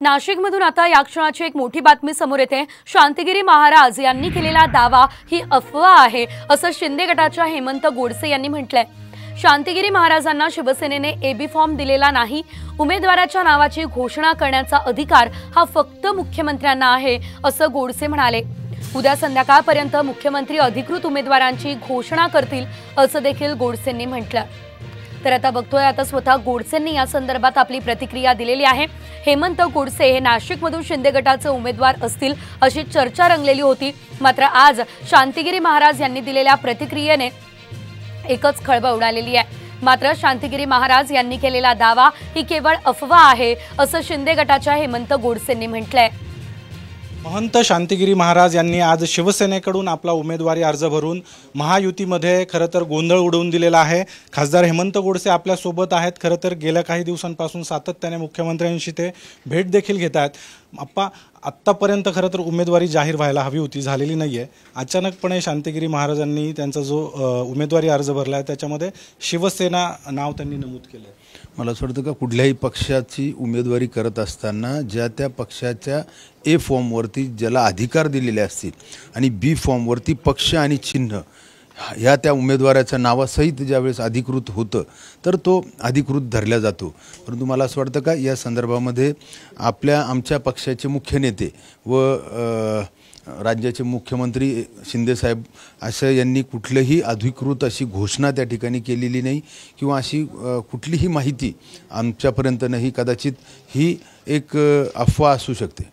नाशिकमधून आता या क्षणाची एक मोठी बातमी समोर येते। शांतिगिरी महाराज यांनी केलेला दावा ही अफवा आहे असं शिंदे गटाच्या हेमंत गोडसे यांनी म्हटलंय। शांतिगिरी महाराजांना शिवसेनेने एबी फॉर्म दिलेला नाही। उमेदवाराच्या नावाची घोषणा करण्याचा अधिकार हा फक्त मुख्यमंत्र्यांना आहे असं गोडसे म्हणाले। उद्या संध्याकाळपर्यंत मुख्यमंत्री अधिकृत उमेदवारांची घोषणा करतील असं देखील गोडसेंनी म्हटलं। तर आता बघतोय, आता स्वतः गोडसेंनी या संदर्भात आपली प्रतिक्रिया दिलेली आहे। हेमंत गोडसे हे नाशिकमधून शिंदे गटाचे उमेदवार असतील अशी चर्चा रंगलेली होती, मात्र आज शांतिगिरी महाराज यांनी दिलेल्या प्रतिक्रियेने एकच खळबळ उडालेली आहे। मात्र शांतिगिरी महाराज यांनी केलेला दावा ही केवळ अफवा आहे असं शिंदे गटाच्या हेमंत गोडसेंनी म्हटलंय। महंत शांतिगिरी महाराज यांनी आज शिवसेनेकडून आपला उमेदवारी अर्ज भरून महायुतीमध्ये खरं तर गोंधळ उडवून दिलेला आहे। खासदार हेमंत गोडसे आपल्या सोबत आहेत। खरं तर गेल्या काही दिवसांपासून सातत्याने मुख्यमंत्र्यांशी ते भेट देखील घेत आहेत। आत्तापर्यंत खरं तर उमेदवारी जाहीर व्हायला हवी होती, झालेली नाही आहे। अचानकपणे शांतिगिरी महाराजांनी त्यांचा जो उमेदवारी अर्ज भरला आहे त्याच्यामध्ये शिवसेना नाव त्यांनी नमूद केलं आहे। मला असं वाटतं का कुठल्याही पक्षाची उमेदवारी करत असताना ज्या त्या पक्षाच्या ए फॉर्मवरती ज्याला अधिकार दिलेले असतील आणि बी फॉर्मवरती पक्ष आणि चिन्ह ह्या त्या उमेदवाराच्या नावासहित ज्यावेळेस अधिकृत होतं तर तो अधिकृत धरला जातो। परंतु मला असं वाटतं का या संदर्भामध्ये आमच्या पक्षाचे मुख्य नेते व राज्याचे मुख्यमंत्री शिंदेसाहेब असं यांनी कुठलंही अधिकृत अशी घोषणा त्या ठिकाणी केलेली नाही किंवा अशी कुठलीही माहिती आमच्यापर्यंत नाही। कदाचित ही एक अफवा असू शकते।